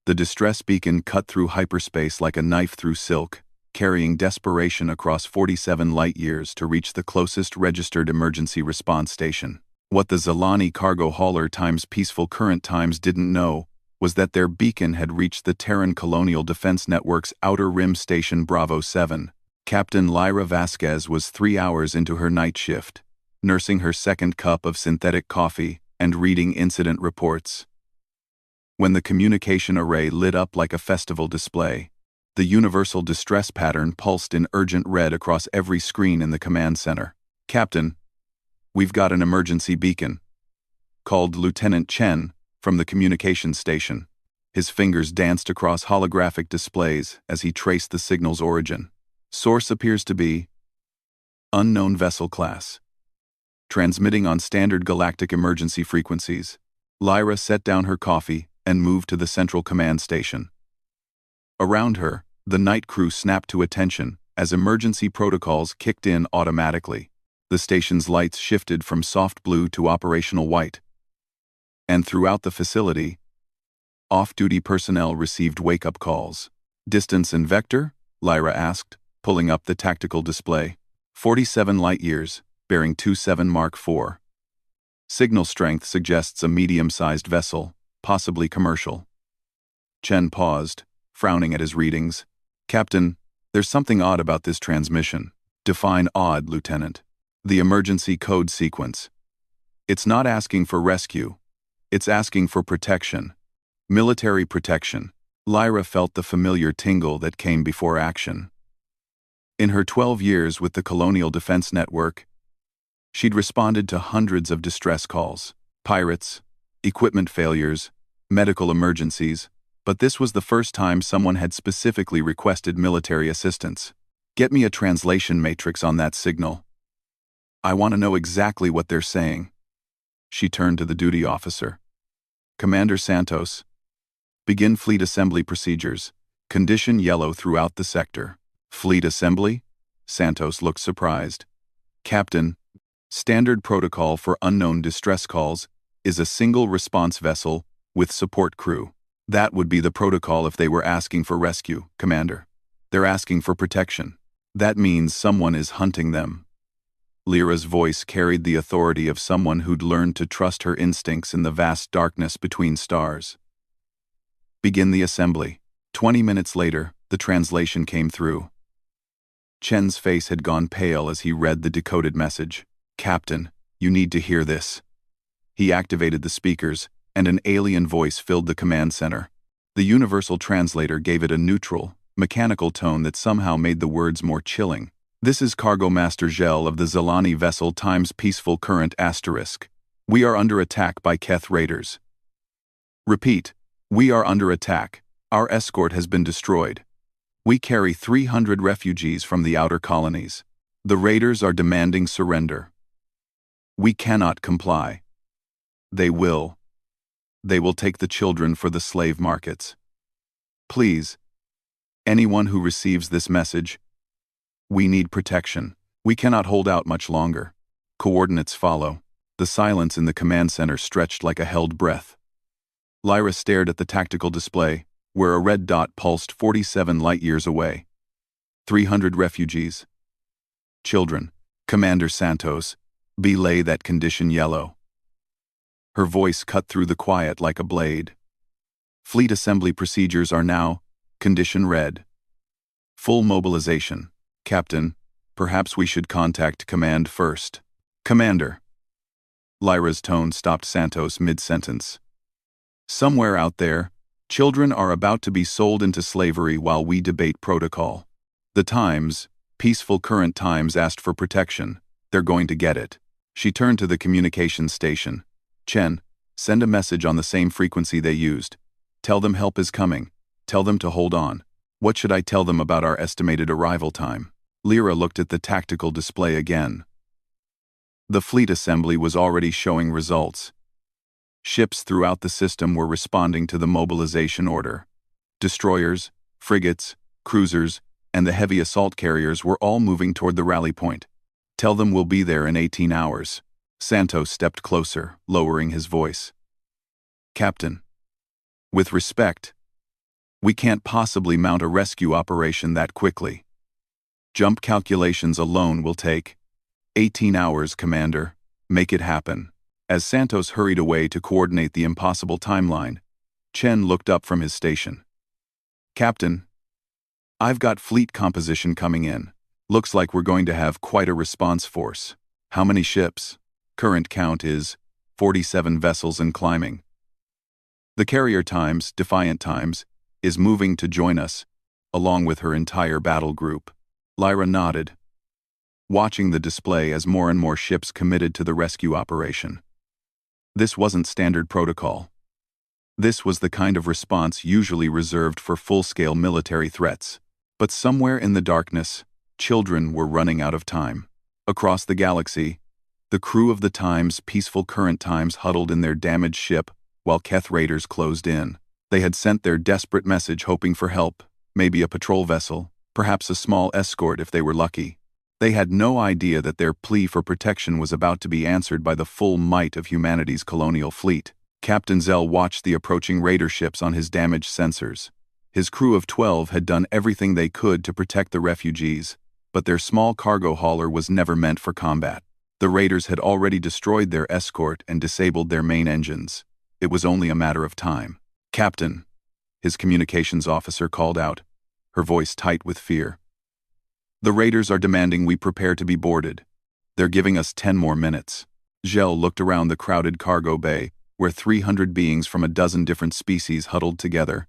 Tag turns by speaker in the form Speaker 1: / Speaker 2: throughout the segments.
Speaker 1: The distress beacon cut through hyperspace like a knife through silk, carrying desperation across 47 light-years to reach the closest registered emergency response station. What the Zalani cargo hauler times peaceful current times didn't know was that their beacon had reached the Terran Colonial Defense Network's Outer Rim Station Bravo 7. Captain Lyra Vasquez was 3 hours into her night shift, nursing her second cup of synthetic coffee and reading incident reports. When the communication array lit up like a festival display, the universal distress pattern pulsed in urgent red across every screen in the command center. "Captain, we've got an emergency beacon," called Lieutenant Chen from the communications station. His fingers danced across holographic displays as he traced the signal's origin. Source appears to be unknown vessel class. Transmitting on standard galactic emergency frequencies. Lyra set down her coffee and moved to the central command station. Around her, the night crew snapped to attention as emergency protocols kicked in automatically. The station's lights shifted from soft blue to operational white. And throughout the facility, off-duty personnel received wake-up calls. "Distance and vector?" Lyra asked, pulling up the tactical display. 47 light-years, bearing 27 Mark IV. Signal strength suggests a medium-sized vessel, possibly commercial. Chen paused, frowning at his readings. "Captain, there's something odd about this transmission." "Define odd, Lieutenant." "The emergency code sequence. It's not asking for rescue. It's asking for protection. Military protection." Lyra felt the familiar tingle that came before action. In her 12 years with the Colonial Defense Network, she'd responded to hundreds of distress calls, pirates, equipment failures, medical emergencies, but this was the first time someone had specifically requested military assistance. "Get me a translation matrix on that signal. I want to know exactly what they're saying." She turned to the duty officer. "Commander Santos, begin fleet assembly procedures. Condition yellow throughout the sector." "Fleet assembly?" Santos looked surprised. "Captain, standard protocol for unknown distress calls is a single response vessel with support crew." "That would be the protocol if they were asking for rescue, Commander. They're asking for protection. That means someone is hunting them." Lyra's voice carried the authority of someone who'd learned to trust her instincts in the vast darkness between stars. "Begin the assembly." 20 minutes later, the translation came through. Chen's face had gone pale as he read the decoded message. "Captain, you need to hear this." He activated the speakers, and an alien voice filled the command center. The universal translator gave it a neutral, mechanical tone that somehow made the words more chilling. "This is Cargo Master Gel of the Zalani vessel times Peaceful Current **. We are under attack by Keth raiders. Repeat, we are under attack. Our escort has been destroyed. We carry 300 refugees from the outer colonies. The raiders are demanding surrender. We cannot comply. They will take the children for the slave markets. Please, anyone who receives this message, we need protection. We cannot hold out much longer." Coordinates follow. The silence in the command center stretched like a held breath. Lyra stared at the tactical display, where a red dot pulsed 47 light-years away. 300 refugees. Children. Commander Santos, belay that condition yellow. Her voice cut through the quiet like a blade. Fleet assembly procedures are now, condition red. Full mobilization. Captain, perhaps we should contact command first. Commander. Lyra's tone stopped Santos mid-sentence. Somewhere out there, children are about to be sold into slavery while we debate protocol. The Times, Peaceful Current Times, asked for protection. They're going to get it. She turned to the communications station. "Chen, send a message on the same frequency they used. Tell them help is coming. Tell them to hold on." "What should I tell them about our estimated arrival time?" Lyra looked at the tactical display again. The fleet assembly was already showing results. Ships throughout the system were responding to the mobilization order. Destroyers, frigates, cruisers, and the heavy assault carriers were all moving toward the rally point. "Tell them we'll be there in 18 hours. Santos stepped closer, lowering his voice. "Captain. With respect, We can't possibly mount a rescue operation that quickly. Jump calculations alone will take 18 hours, Commander. Make it happen. As Santos hurried away to coordinate the impossible timeline, Chen looked up from his station. Captain, I've got fleet composition coming in. Looks like we're going to have quite a response force. How many ships? Current count is 47 vessels and climbing. The carrier Times, Defiant Times, is moving to join us, along with her entire battle group. Lyra nodded, watching the display as more and more ships committed to the rescue operation. This wasn't standard protocol. This was the kind of response usually reserved for full-scale military threats. But somewhere in the darkness, children were running out of time. Across the galaxy, the crew of the Times' peaceful current Times huddled in their damaged ship while Keth raiders closed in. They had sent their desperate message hoping for help, maybe a patrol vessel, perhaps a small escort if they were lucky. They had no idea that their plea for protection was about to be answered by the full might of humanity's colonial fleet. Captain Zell watched the approaching raider ships on his damaged sensors. His crew of 12 had done everything they could to protect the refugees, but their small cargo hauler was never meant for combat. The raiders had already destroyed their escort and disabled their main engines. It was only a matter of time. Captain, his communications officer called out, her voice tight with fear. The raiders are demanding we prepare to be boarded. They're giving us 10 more minutes. Zhel looked around the crowded cargo bay, where 300 beings from a dozen different species huddled together.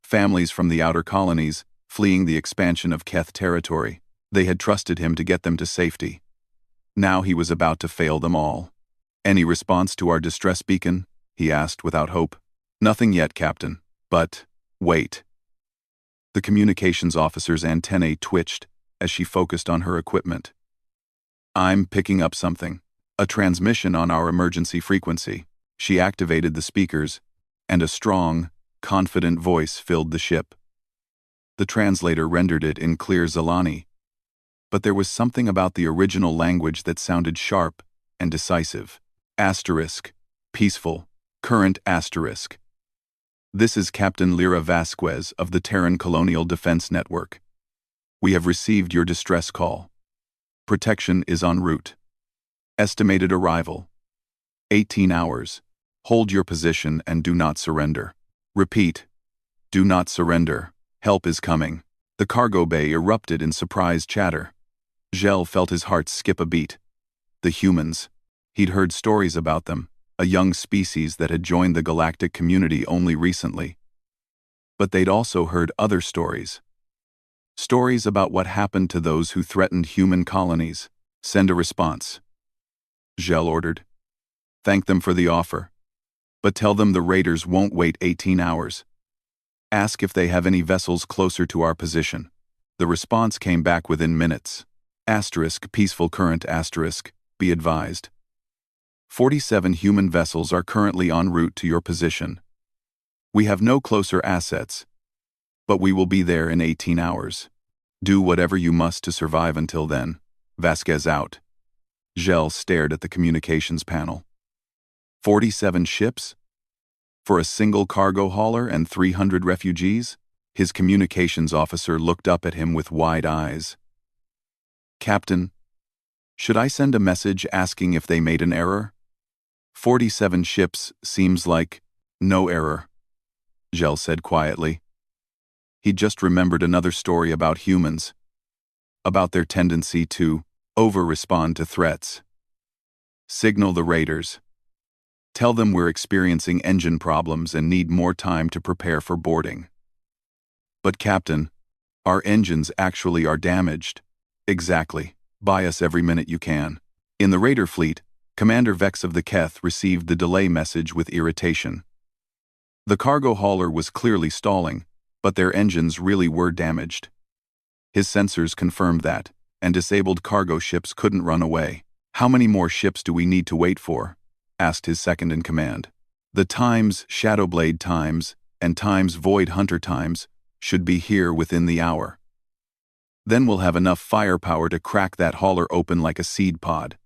Speaker 1: Families from the outer colonies, fleeing the expansion of Keth territory. They had trusted him to get them to safety. Now he was about to fail them all. Any response to our distress beacon? He asked without hope. Nothing yet, Captain. But, wait. The communications officer's antennae twitched as she focused on her equipment. I'm picking up something. A transmission on our emergency frequency. She activated the speakers, and a strong, confident voice filled the ship. The translator rendered it in clear Zalani, but there was something about the original language that sounded sharp and decisive. Asterisk. Peaceful. Current asterisk. This is Captain Lyra Vasquez of the Terran Colonial Defense Network. We have received your distress call. Protection is en route. Estimated arrival: 18 hours. Hold your position and do not surrender. Repeat. Do not surrender. Help is coming. The cargo bay erupted in surprised chatter. Zhel felt his heart skip a beat. The humans. He'd heard stories about them, a young species that had joined the galactic community only recently. But they'd also heard other stories. Stories about what happened to those who threatened human colonies. Send a response. Zhel ordered. Thank them for the offer. But tell them the raiders won't wait 18 hours. Ask if they have any vessels closer to our position. The response came back within minutes. Asterisk, peaceful current asterisk, be advised. 47 human vessels are currently en route to your position. We have no closer assets, but we will be there in 18 hours. Do whatever you must to survive until then. Vasquez out. Zhel stared at the communications panel. 47 ships? For a single cargo hauler and 300 refugees? His communications officer looked up at him with wide eyes. Captain, should I send a message asking if they made an error? 47 ships seems like no error, Zhel said quietly. He just remembered another story about humans, about their tendency to over-respond to threats. Signal the raiders. Tell them we're experiencing engine problems and need more time to prepare for boarding. But Captain, our engines actually are damaged. Exactly. Buy us every minute you can. In the raider fleet, Commander Vex of the Keth received the delay message with irritation. The cargo hauler was clearly stalling, but their engines really were damaged. His sensors confirmed that, and disabled cargo ships couldn't run away. How many more ships do we need to wait for? Asked his second-in-command. The Times Shadowblade Times and Times Void Hunter Times should be here within the hour. Then we'll have enough firepower to crack that hauler open like a seed pod.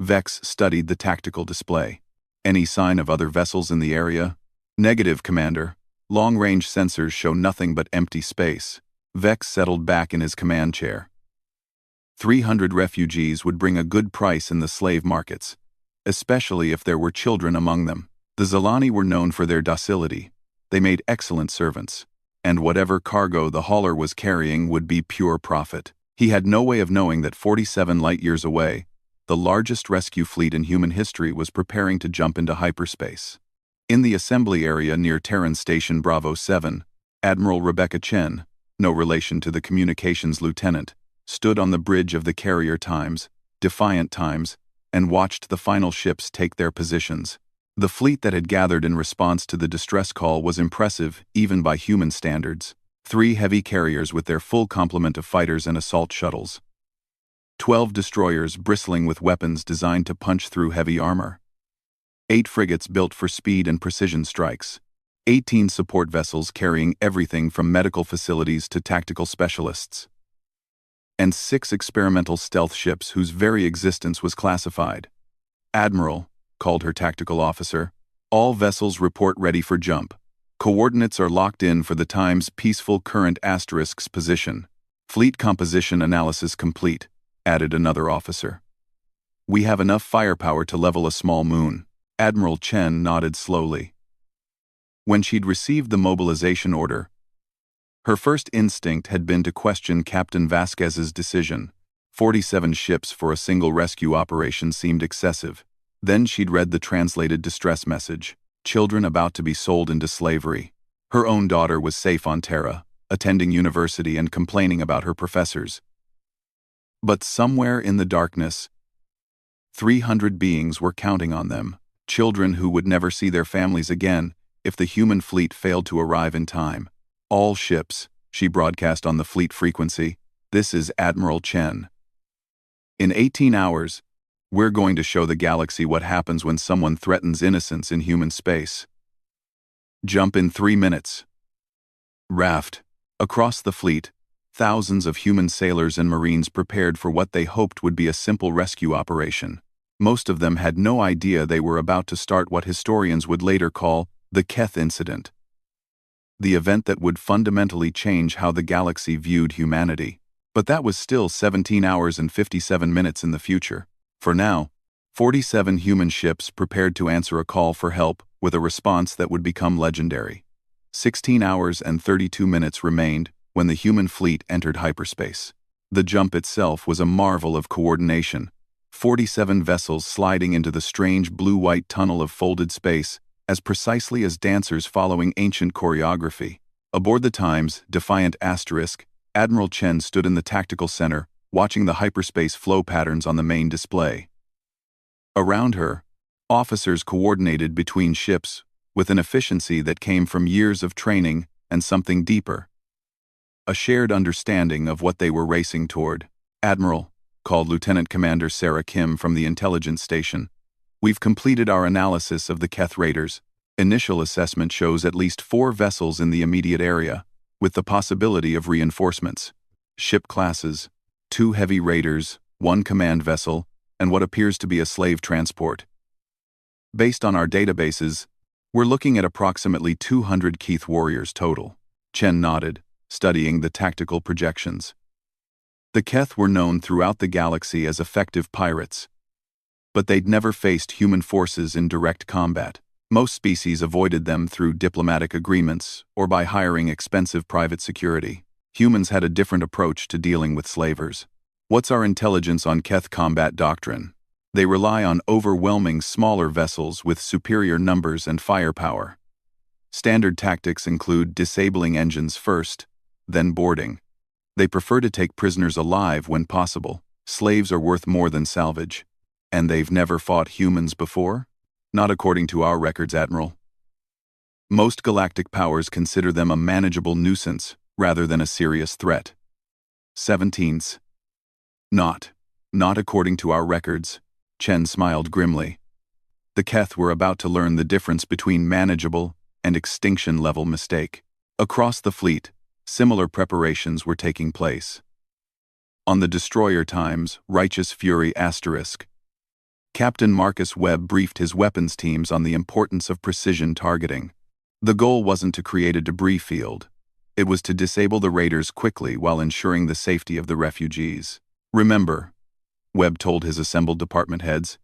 Speaker 1: Vex studied the tactical display. Any sign of other vessels in the area? Negative, Commander. Long-range sensors show nothing but empty space. Vex settled back in his command chair. 300 refugees would bring a good price in the slave markets, especially if there were children among them. The Zilani were known for their docility. They made excellent servants, and whatever cargo the hauler was carrying would be pure profit. He had no way of knowing that 47 light-years away, the largest rescue fleet in human history was preparing to jump into hyperspace. In the assembly area near Terran Station Bravo 7, Admiral Rebecca Chen, no relation to the communications lieutenant, stood on the bridge of the carrier Times, Defiant Times, and watched the final ships take their positions. The fleet that had gathered in response to the distress call was impressive, even by human standards. 3 heavy carriers with their full complement of fighters and assault shuttles. 12 destroyers bristling with weapons designed to punch through heavy armor. 8 frigates built for speed and precision strikes. 18 support vessels carrying everything from medical facilities to tactical specialists. And 6 experimental stealth ships whose very existence was classified. "Admiral," called her tactical officer, "all vessels report ready for jump. Coordinates are locked in for the Times Peaceful Current **'''''''''''''''''''''''''''''''''''''''''''''''''''''''''' Fleet composition analysis complete," added another officer. "We have enough firepower to level a small moon." Admiral Chen nodded slowly. When she'd received the mobilization order, her first instinct had been to question Captain Vasquez's decision. 47 ships for a single rescue operation seemed excessive. Then she'd read the translated distress message. Children about to be sold into slavery. Her own daughter was safe on Terra, attending university and complaining about her professors. But somewhere in the darkness, 300 beings were counting on them. Children who would never see their families again if the human fleet failed to arrive in time. "All ships," she broadcast on the fleet frequency, "this is Admiral Chen. In 18 hours, we're going to show the galaxy what happens when someone threatens innocence in human space. Jump in 3 minutes." Raft. Across the fleet, thousands of human sailors and marines prepared for what they hoped would be a simple rescue operation. Most of them had no idea they were about to start what historians would later call the Keth incident. The event that would fundamentally change how the galaxy viewed humanity. But that was still 17 hours and 57 minutes in the future. For now, 47 human ships prepared to answer a call for help with a response that would become legendary. 16 hours and 32 minutes remained when the human fleet entered hyperspace. The jump itself was a marvel of coordination. 47 vessels sliding into the strange blue-white tunnel of folded space as precisely as dancers following ancient choreography. Aboard the Times, Defiant Asterisk, Admiral Chen stood in the tactical center, watching the hyperspace flow patterns on the main display. Around her, officers coordinated between ships with an efficiency that came from years of training and something deeper. A shared understanding of what they were racing toward. "Admiral," called Lieutenant Commander Sarah Kim from the intelligence station, "we've completed our analysis of the Keth raiders. Initial assessment shows at least 4 vessels in the immediate area, with the possibility of reinforcements. Ship classes: 2 heavy raiders, 1 command vessel, and what appears to be a slave transport. Based on our databases, we're looking at approximately 200 Keth warriors total." Chen nodded, studying the tactical projections. The Keth were known throughout the galaxy as effective pirates, but they'd never faced human forces in direct combat. Most species avoided them through diplomatic agreements or by hiring expensive private security. Humans had a different approach to dealing with slavers. "What's our intelligence on Keth combat doctrine?" "They rely on overwhelming smaller vessels with superior numbers and firepower. Standard tactics include disabling engines first, then boarding. They prefer to take prisoners alive when possible. Slaves are worth more than salvage. And they've never fought humans before?" "Not according to our records, Admiral. Most galactic powers consider them a manageable nuisance rather than a serious threat." 17th. Not according to our records," Chen smiled grimly. The Keth were about to learn the difference between manageable and extinction-level mistake. Across the fleet, similar preparations were taking place. On the destroyer Times, Righteous Fury Asterisk, Captain Marcus Webb briefed his weapons teams on the importance of precision targeting. The goal wasn't to create a debris field. It was to disable the raiders quickly while ensuring the safety of the refugees. Remember, Webb told his assembled department heads,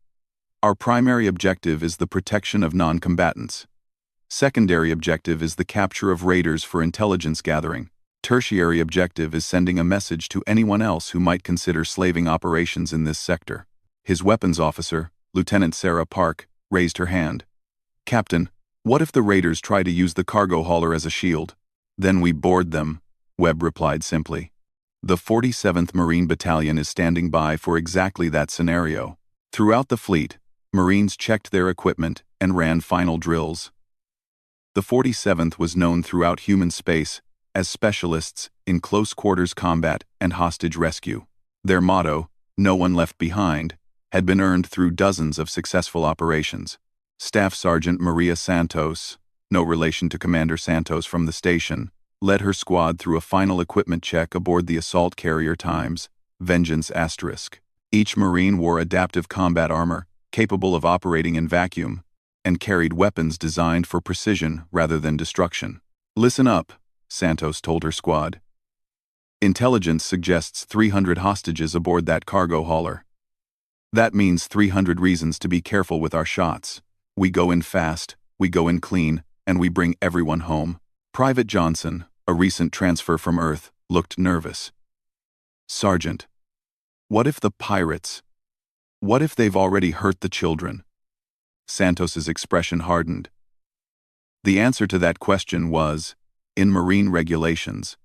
Speaker 1: our primary objective is the protection of non-combatants. Secondary objective is the capture of raiders for intelligence gathering. Tertiary objective is sending a message to anyone else who might consider slaving operations in this sector. His weapons officer, Lieutenant Sarah Park, raised her hand. Captain, what if the raiders try to use the cargo hauler as a shield? Then we board them, Webb replied simply. The 47th Marine Battalion is standing by for exactly that scenario. Throughout the fleet, Marines checked their equipment and ran final drills. The 47th was known throughout human space as specialists in close-quarters combat and hostage rescue. Their motto, "No one left behind," had been earned through dozens of successful operations. Staff Sergeant Maria Santos, no relation to Commander Santos from the station, led her squad through a final equipment check aboard the assault carrier Times, Vengeance *. Each Marine wore adaptive combat armor, capable of operating in vacuum, and carried weapons designed for precision rather than destruction. Listen up, Santos told her squad. Intelligence suggests 300 hostages aboard that cargo hauler. That means 300 reasons to be careful with our shots. We go in fast, we go in clean, and we bring everyone home. Private Johnson, a recent transfer from Earth, looked nervous. Sergeant, what if the pirates? What if they've already hurt the children? Santos's expression hardened. The answer to that question was, in Marine regulations.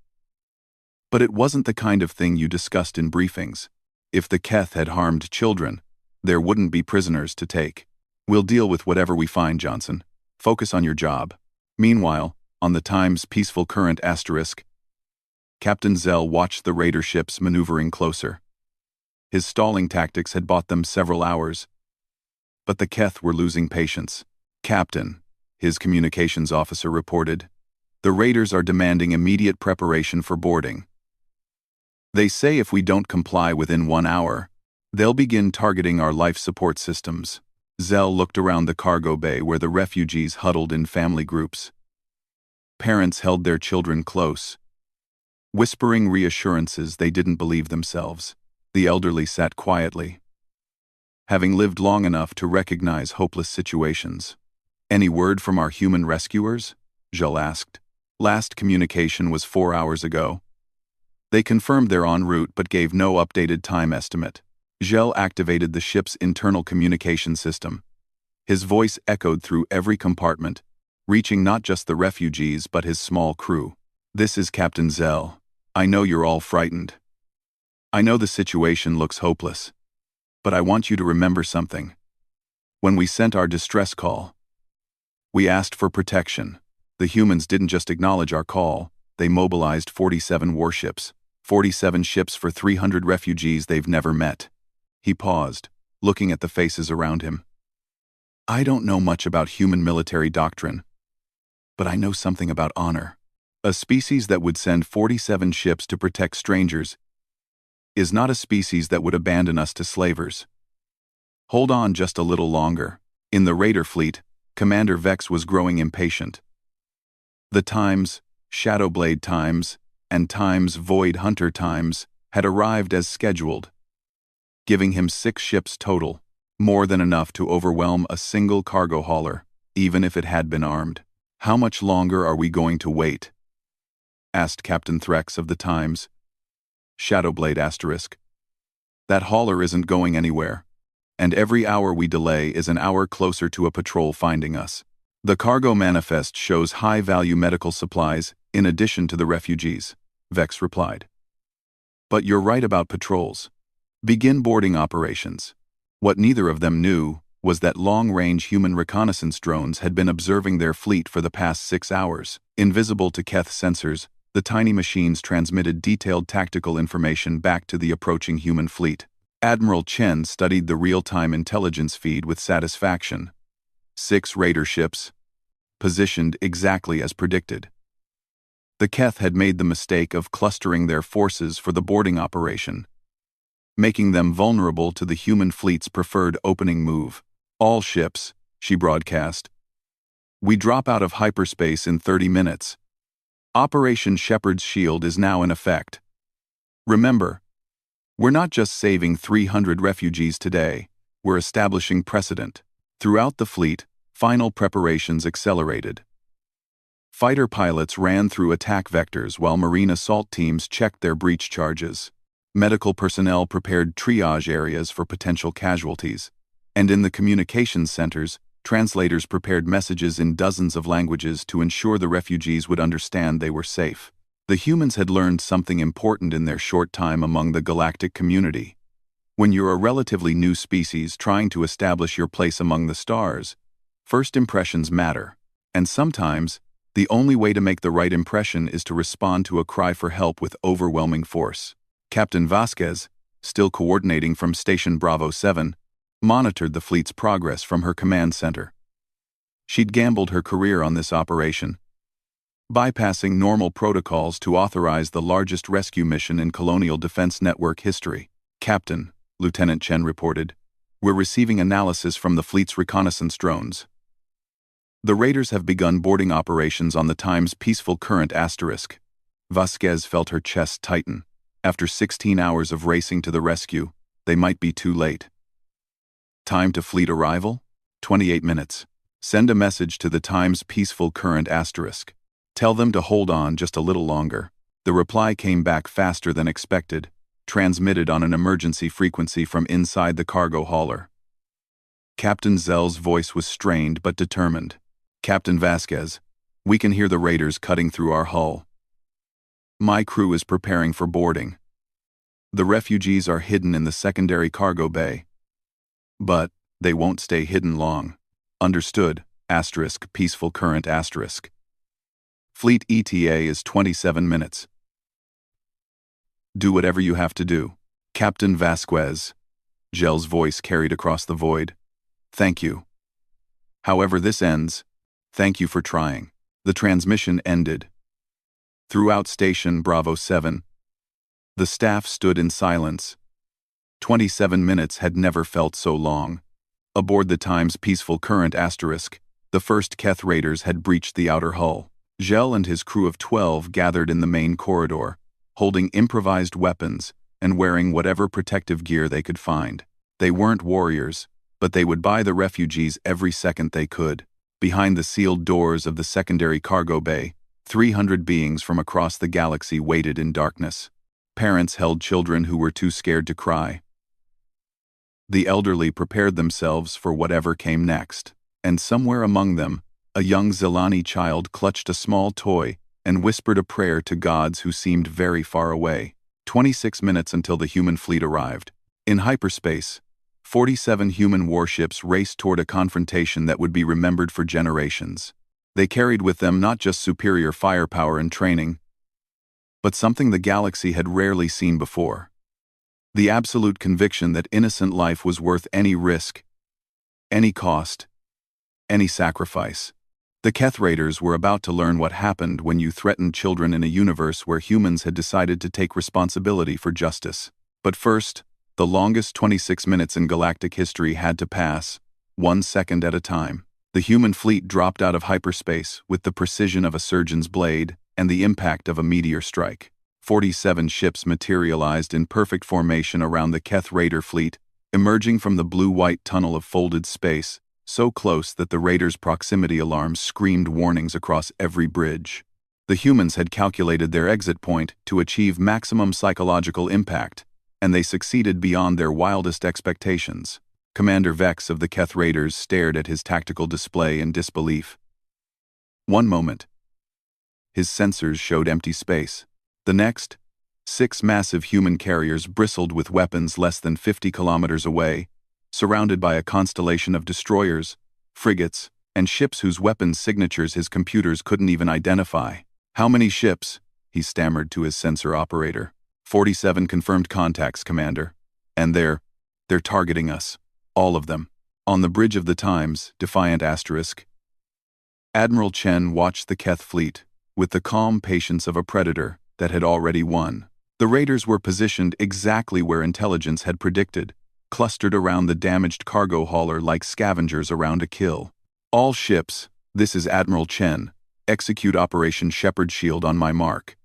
Speaker 1: But it wasn't the kind of thing you discussed in briefings. If the Keth had harmed children, there wouldn't be prisoners to take. We'll deal with whatever we find, Johnson. Focus on your job. Meanwhile, on the Times Peaceful Current *, Captain Zell watched the raider ships maneuvering closer. His stalling tactics had bought them several hours. But the Keth were losing patience. Captain, his communications officer reported, the raiders are demanding immediate preparation for boarding. They say if we don't comply within 1 hour, they'll begin targeting our life support systems. Zell looked around the cargo bay where the refugees huddled in family groups. Parents held their children close, whispering reassurances they didn't believe themselves. The elderly sat quietly, having lived long enough to recognize hopeless situations. Any word from our human rescuers? Jules asked. Last communication was 4 hours ago. They confirmed they're en route but gave no updated time estimate. Gel activated the ship's internal communication system. His voice echoed through every compartment, reaching not just the refugees but his small crew. This is Captain Zell. I know you're all frightened. I know the situation looks hopeless. But I want you to remember something. When we sent our distress call, we asked for protection. The humans didn't just acknowledge our call, they mobilized 47 warships, 47 ships for 300 refugees they've never met. He paused, looking at the faces around him. I don't know much about human military doctrine, but I know something about honor. A species that would send 47 ships to protect strangers is not a species that would abandon us to slavers. Hold on just a little longer. In the raider fleet, Commander Vex was growing impatient. The Times, Shadowblade Times, and Times Void Hunter Times had arrived as scheduled, giving him 6 ships total, more than enough to overwhelm a single cargo hauler, even if it had been armed. How much longer are we going to wait? Asked Captain Threx of the Times. Shadowblade *. That hauler isn't going anywhere, and every hour we delay is an hour closer to a patrol finding us. The cargo manifest shows high-value medical supplies in addition to the refugees, Vex replied. But you're right about patrols. Begin boarding operations. What neither of them knew was that long-range human reconnaissance drones had been observing their fleet for the past 6 hours. Invisible to Keth sensors, the tiny machines transmitted detailed tactical information back to the approaching human fleet. Admiral Chen studied the real-time intelligence feed with satisfaction. 6 raider ships, positioned exactly as predicted. The Keth had made the mistake of clustering their forces for the boarding operation, making them vulnerable to the human fleet's preferred opening move. All ships, she broadcast, We drop out of hyperspace in 30 minutes. Operation Shepherd's Shield is now in effect. Remember, we're not just saving 300 refugees today, we're establishing precedent. Throughout the fleet, final preparations accelerated. Fighter pilots ran through attack vectors while marine assault teams checked their breach charges. Medical personnel prepared triage areas for potential casualties. And in the communications centers, translators prepared messages in dozens of languages to ensure the refugees would understand they were safe. The humans had learned something important in their short time among the galactic community. When you're a relatively new species trying to establish your place among the stars, first impressions matter. And sometimes, the only way to make the right impression is to respond to a cry for help with overwhelming force. Captain Vasquez, still coordinating from Station Bravo 7, monitored the fleet's progress from her command center. She'd gambled her career on this operation, bypassing normal protocols to authorize the largest rescue mission in Colonial Defense Network history. Captain, Lieutenant Chen reported, we're receiving analysis from the fleet's reconnaissance drones. The raiders have begun boarding operations on the Times Peaceful Current **. Vasquez felt her chest tighten. After 16 hours of racing to the rescue, they might be too late. Time to fleet arrival? 28 minutes. Send a message to the Times Peaceful Current **. Tell them to hold on just a little longer. The reply came back faster than expected, transmitted on an emergency frequency from inside the cargo hauler. Captain Zell's voice was strained but determined. Captain Vasquez, we can hear the raiders cutting through our hull. My crew is preparing for boarding. The refugees are hidden in the secondary cargo bay. But they won't stay hidden long. Understood, * Peaceful Current *. Fleet ETA is 27 minutes. Do whatever you have to do. Captain Vasquez. Gel's voice carried across the void. Thank you. However this ends, thank you for trying. The transmission ended. Throughout Station Bravo 7, the staff stood in silence. 27 minutes had never felt so long. Aboard the Times Peaceful Current *, the first Keth raiders had breached the outer hull. Gel and his crew of 12 gathered in the main corridor, holding improvised weapons and wearing whatever protective gear they could find. They weren't warriors, but they would buy the refugees every second they could. Behind the sealed doors of the secondary cargo bay, 300 beings from across the galaxy waited in darkness. Parents held children who were too scared to cry. The elderly prepared themselves for whatever came next, and somewhere among them, a young Zelani child clutched a small toy and whispered a prayer to gods who seemed very far away. 26 minutes until the human fleet arrived. In hyperspace, 47 human warships raced toward a confrontation that would be remembered for generations. They carried with them not just superior firepower and training, but something the galaxy had rarely seen before. The absolute conviction that innocent life was worth any risk, any cost, any sacrifice. The Keth raiders were about to learn what happened when you threatened children in a universe where humans had decided to take responsibility for justice. But first, the longest 26 minutes in galactic history had to pass, 1 second at a time. The human fleet dropped out of hyperspace with the precision of a surgeon's blade and the impact of a meteor strike. 47 ships materialized in perfect formation around the Keth raider fleet, emerging from the blue-white tunnel of folded space, so close that the raiders' proximity alarms screamed warnings across every bridge. The humans had calculated their exit point to achieve maximum psychological impact, and they succeeded beyond their wildest expectations. Commander Vex of the Keth raiders stared at his tactical display in disbelief. One moment, his sensors showed empty space. The next, 6 massive human carriers bristled with weapons less than 50 kilometers away, surrounded by a constellation of destroyers, frigates, and ships whose weapons signatures his computers couldn't even identify. How many ships? He stammered to his sensor operator. 47 confirmed contacts, Commander. And they're targeting us. All of them. On the bridge of the Times, defiant *. Admiral Chen watched the Keth fleet, with the calm patience of a predator that had already won. The raiders were positioned exactly where intelligence had predicted, clustered around the damaged cargo hauler like scavengers around a kill. All ships, This is Admiral Chen. Execute Operation Shepherd Shield on my mark.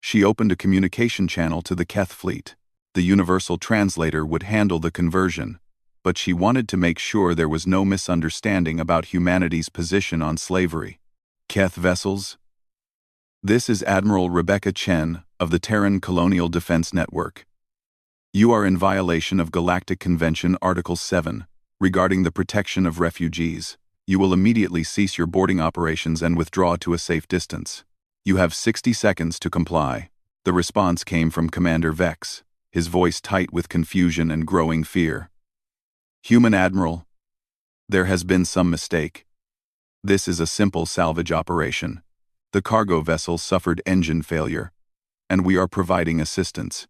Speaker 1: She opened a communication channel to the Keth fleet. The universal translator would handle the conversion, but she wanted to make sure there was no misunderstanding about humanity's position on slavery. Keth vessels? This is Admiral Rebecca Chen of the Terran Colonial Defense Network. You are in violation of Galactic Convention Article 7 regarding the protection of refugees. You will immediately cease your boarding operations and withdraw to a safe distance. You have 60 seconds to comply. The response came from Commander Vex, his voice tight with confusion and growing fear. Human Admiral, there has been some mistake. This is a simple salvage operation. The cargo vessel suffered engine failure, and we are providing assistance.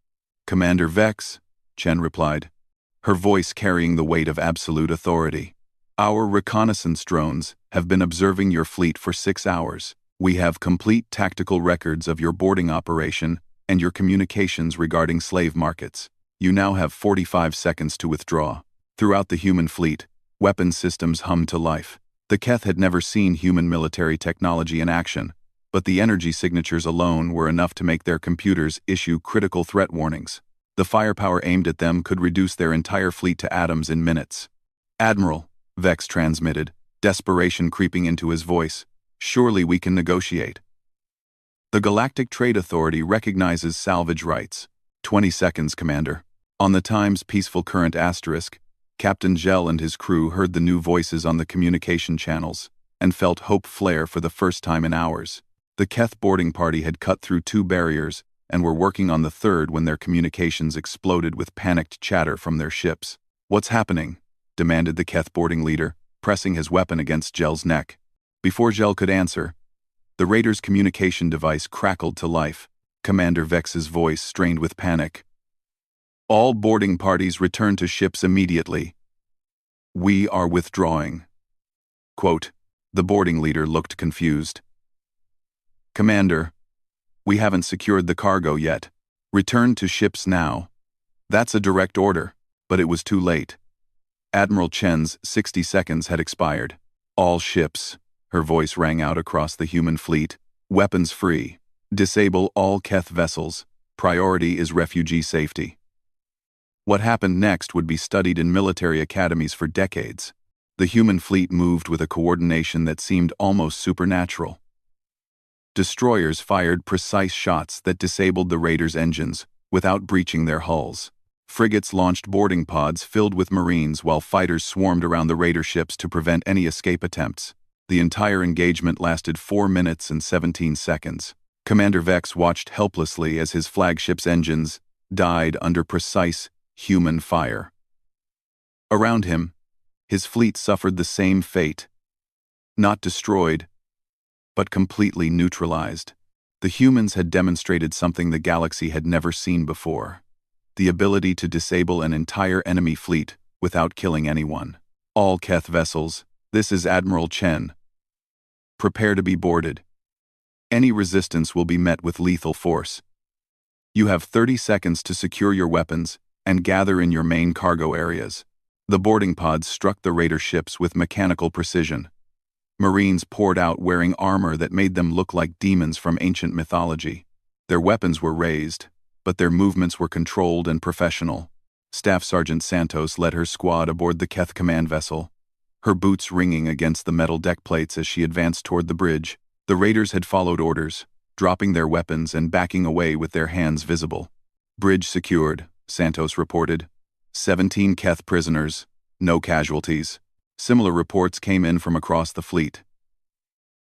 Speaker 1: Commander Vex, Chen replied, her voice carrying the weight of absolute authority. Our reconnaissance drones have been observing your fleet for 6 hours. We have complete tactical records of your boarding operation and your communications regarding slave markets. You now have 45 seconds to withdraw. Throughout the human fleet, weapon systems hummed to life. The Keth had never seen human military technology in action, but the energy signatures alone were enough to make their computers issue critical threat warnings. The firepower aimed at them could reduce their entire fleet to atoms in minutes. Admiral, Vex transmitted, desperation creeping into his voice, surely we can negotiate. The Galactic Trade Authority recognizes salvage rights. 20 seconds, Commander. On the Times Peaceful Current *, Captain Gel and his crew heard the new voices on the communication channels and felt hope flare for the first time in hours. The Keth boarding party had cut through 2 barriers and were working on the 3rd when their communications exploded with panicked chatter from their ships. What's happening? Demanded the Keth boarding leader, pressing his weapon against Gel's neck. Before Gel could answer, the Raider's communication device crackled to life. Commander Vex's voice strained with panic. All boarding parties return to ships immediately. We are withdrawing. Quote, the boarding leader looked confused. Commander, we haven't secured the cargo yet. Return to ships now. That's a direct order, but it was too late. Admiral Chen's 60 seconds had expired. All ships, her voice rang out across the human fleet, weapons free. Disable all Keth vessels. Priority is refugee safety. What happened next would be studied in military academies for decades. The human fleet moved with a coordination that seemed almost supernatural. Destroyers fired precise shots that disabled the Raiders' engines without breaching their hulls. Frigates launched boarding pods filled with Marines while fighters swarmed around the Raider ships to prevent any escape attempts. The entire engagement lasted 4 minutes and 17 seconds. Commander Vex watched helplessly as his flagship's engines died under precise human fire. Around him, his fleet suffered the same fate. Not destroyed, but completely neutralized. The humans had demonstrated something the galaxy had never seen before. The ability to disable an entire enemy fleet without killing anyone. All Keth vessels, this is Admiral Chen. Prepare to be boarded. Any resistance will be met with lethal force. You have 30 seconds to secure your weapons and gather in your main cargo areas. The boarding pods struck the Raider ships with mechanical precision. Marines poured out wearing armor that made them look like demons from ancient mythology. Their weapons were raised, but their movements were controlled and professional. Staff Sergeant Santos led her squad aboard the Keth command vessel, her boots ringing against the metal deck plates as she advanced toward the bridge. The Raiders had followed orders, dropping their weapons and backing away with their hands visible. Bridge secured, Santos reported. 17 Keth prisoners, no casualties. Similar reports came in from across the fleet.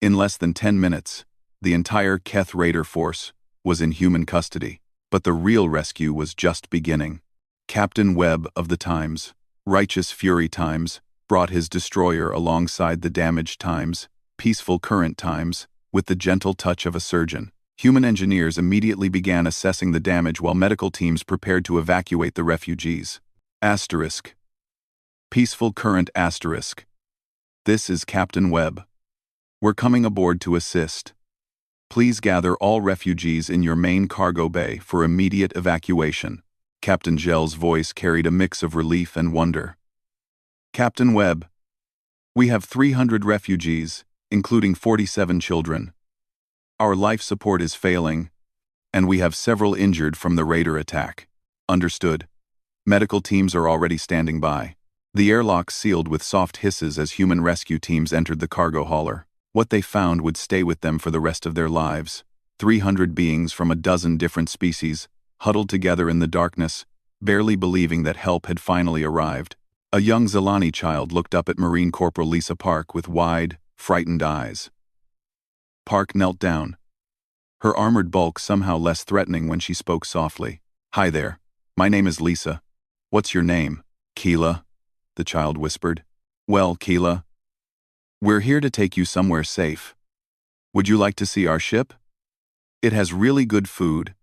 Speaker 1: In less than 10 minutes, the entire Keth Raider force was in human custody, but the real rescue was just beginning. Captain Webb of the Times, Righteous Fury Times, brought his destroyer alongside the damaged Times, Peaceful Current Times, with the gentle touch of a surgeon. Human engineers immediately began assessing the damage while medical teams prepared to evacuate the refugees. Asterisk. Peaceful Current Asterisk. This is Captain Webb. We're coming aboard to assist. Please gather all refugees in your main cargo bay for immediate evacuation. Captain Gel's voice carried a mix of relief and wonder. Captain Webb, We have 300 refugees, including 47 children. Our life support is failing, and we have several injured from the raider attack. Understood. Medical teams are already standing by. The airlock sealed with soft hisses as human rescue teams entered the cargo hauler. What they found would stay with them for the rest of their lives. 300 beings from a dozen different species, huddled together in the darkness, barely believing that help had finally arrived. A young Zalani child looked up at Marine Corporal Lisa Park with wide, frightened eyes. Park knelt down, her armored bulk somehow less threatening when she spoke softly. "Hi there. My name is Lisa. What's your name?" "Keela," the child whispered. "Well, Keela, we're here to take you somewhere safe. Would you like to see our ship? It has really good food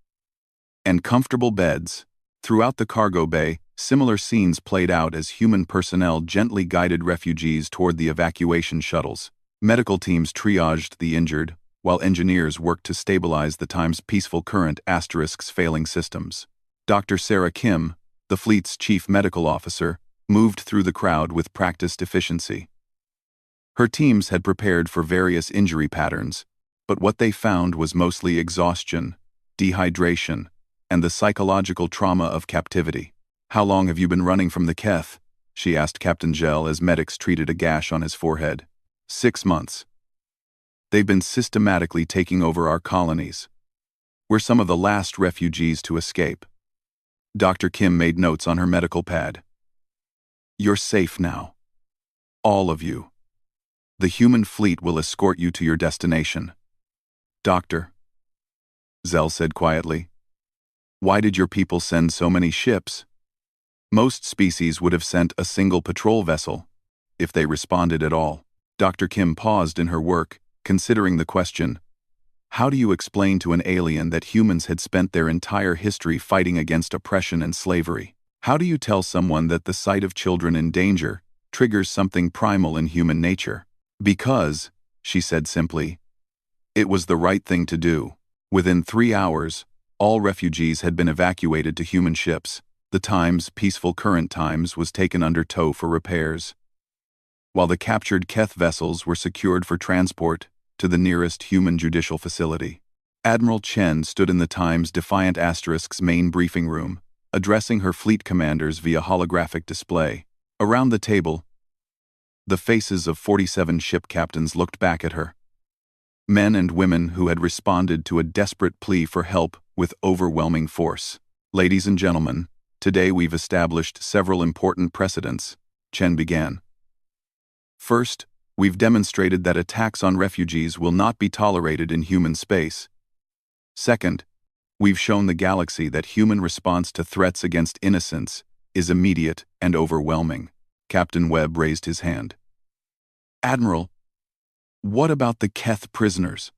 Speaker 1: and comfortable beds." Throughout the cargo bay, similar scenes played out as human personnel gently guided refugees toward the evacuation shuttles. Medical teams triaged the injured, while engineers worked to stabilize the time's peaceful current ***'s failing systems. Dr. Sarah Kim, the fleet's chief medical officer, moved through the crowd with practiced efficiency. Her teams had prepared for various injury patterns, but what they found was mostly exhaustion, dehydration, and the psychological trauma of captivity. "How long have you been running from the Keth?" she asked Captain Gel as medics treated a gash on his forehead. 6 months. They've been systematically taking over our colonies. We're some of the last refugees to escape. Dr. Kim made notes on her medical pad. "You're safe now. All of you. The human fleet will escort you to your destination." "Doctor," Zell said quietly, "why did your people send so many ships? Most species would have sent a single patrol vessel, if they responded at all." Dr. Kim paused in her work, considering the question. How do you explain to an alien that humans had spent their entire history fighting against oppression and slavery? How do you tell someone that the sight of children in danger triggers something primal in human nature? "Because," she said simply, "it was the right thing to do." Within 3 hours, all refugees had been evacuated to human ships. The Times, Peaceful Current Times, was taken under tow for repairs, while the captured Keth vessels were secured for transport to the nearest human judicial facility. Admiral Chen stood in the Times Defiant Asterisks main briefing room, addressing her fleet commanders via holographic display. Around the table, the faces of 47 ship captains looked back at her. Men and women who had responded to a desperate plea for help with overwhelming force. "Ladies and gentlemen, today we've established several important precedents," Chen began. "First, we've demonstrated that attacks on refugees will not be tolerated in human space. Second, we've shown the galaxy that human response to threats against innocence is immediate and overwhelming." Captain Webb raised his hand. "Admiral, what about the Keth prisoners?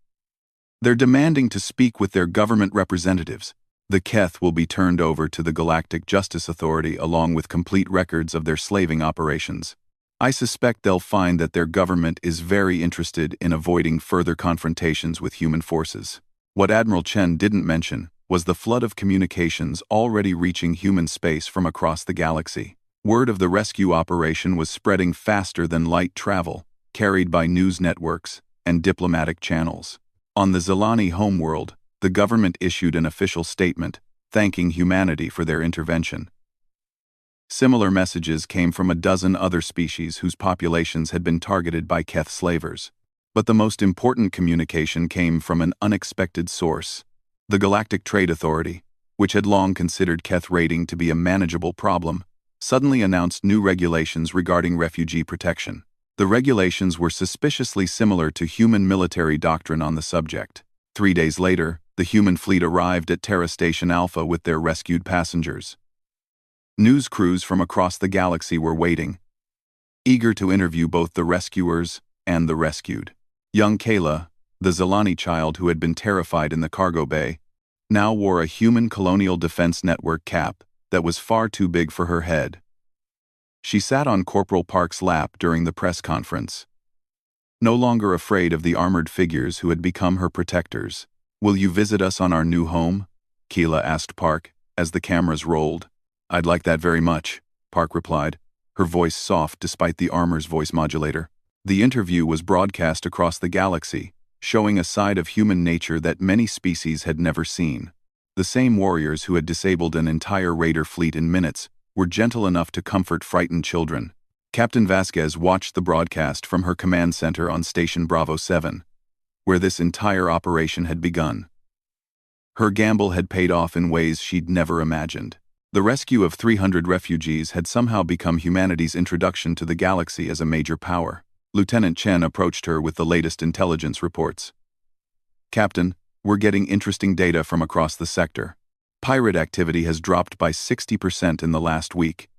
Speaker 1: They're demanding to speak with their government representatives." "The Keth will be turned over to the Galactic Justice Authority along with complete records of their slaving operations. I suspect they'll find that their government is very interested in avoiding further confrontations with human forces." What Admiral Chen didn't mention was the flood of communications already reaching human space from across the galaxy. Word of the rescue operation was spreading faster than light travel, carried by news networks and diplomatic channels. On the Zalani homeworld, the government issued an official statement thanking humanity for their intervention. Similar messages came from a dozen other species whose populations had been targeted by Keth slavers. But the most important communication came from an unexpected source. The Galactic Trade Authority, which had long considered Keth raiding to be a manageable problem, suddenly announced new regulations regarding refugee protection. The regulations were suspiciously similar to human military doctrine on the subject. 3 days later, the human fleet arrived at Terra Station Alpha with their rescued passengers. News crews from across the galaxy were waiting, eager to interview both the rescuers and the rescued. Young Kayla, the Zalani child who had been terrified in the cargo bay, now wore a human Colonial Defense Network cap that was far too big for her head. She sat on Corporal Park's lap during the press conference, no longer afraid of the armored figures who had become her protectors. "Will you visit us on our new home?" Keela asked Park as the cameras rolled. "I'd like that very much," Park replied, her voice soft despite the armor's voice modulator. The interview was broadcast across the galaxy, showing a side of human nature that many species had never seen. The same warriors who had disabled an entire raider fleet in minutes were gentle enough to comfort frightened children. Captain Vasquez watched the broadcast from her command center on Station Bravo 7, where this entire operation had begun. Her gamble had paid off in ways she'd never imagined. The rescue of 300 refugees had somehow become humanity's introduction to the galaxy as a major power. Lieutenant Chen approached her with the latest intelligence reports. "Captain, we're getting interesting data from across the sector. Pirate activity has dropped by 60% in the last week.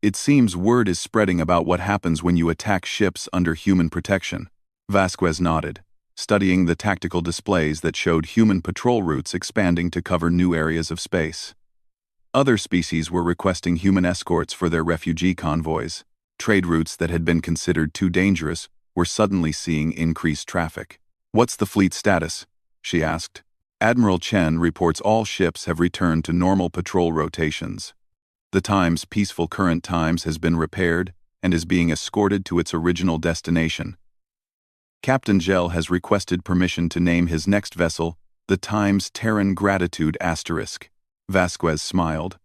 Speaker 1: It seems word is spreading about what happens when you attack ships under human protection." Vasquez nodded, studying the tactical displays that showed human patrol routes expanding to cover new areas of space. Other species were requesting human escorts for their refugee convoys. Trade routes that had been considered too dangerous were suddenly seeing increased traffic. "What's the fleet status?" she asked. Admiral Chen reports all ships have returned to normal patrol rotations. The Times Peaceful Current Times has been repaired and is being escorted to its original destination. Captain Gel has requested permission to name his next vessel the Times Terran Gratitude **. Vasquez smiled.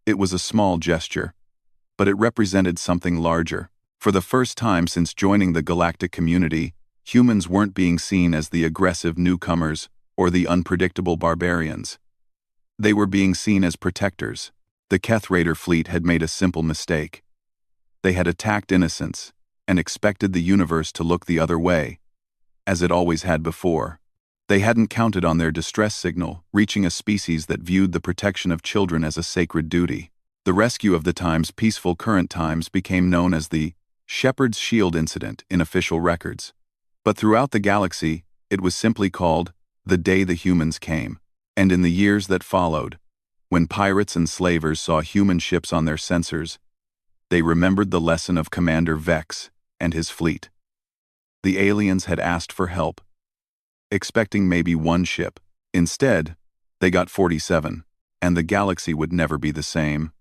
Speaker 1: It was a small gesture, but it represented something larger. For the first time since joining the galactic community, humans weren't being seen as the aggressive newcomers or the unpredictable barbarians. They were being seen as protectors. The Keth Raider fleet had made a simple mistake. They had attacked innocents and expected the universe to look the other way, as it always had before. They hadn't counted on their distress signal reaching a species that viewed the protection of children as a sacred duty. The rescue of the Times Peaceful Current Times became known as the Shepherd's Shield incident in official records. But throughout the galaxy, it was simply called the Day the Humans Came. And in the years that followed, when pirates and slavers saw human ships on their sensors, they remembered the lesson of Commander Vex and his fleet. The aliens had asked for help, expecting maybe one ship. Instead, they got 47, and the galaxy would never be the same.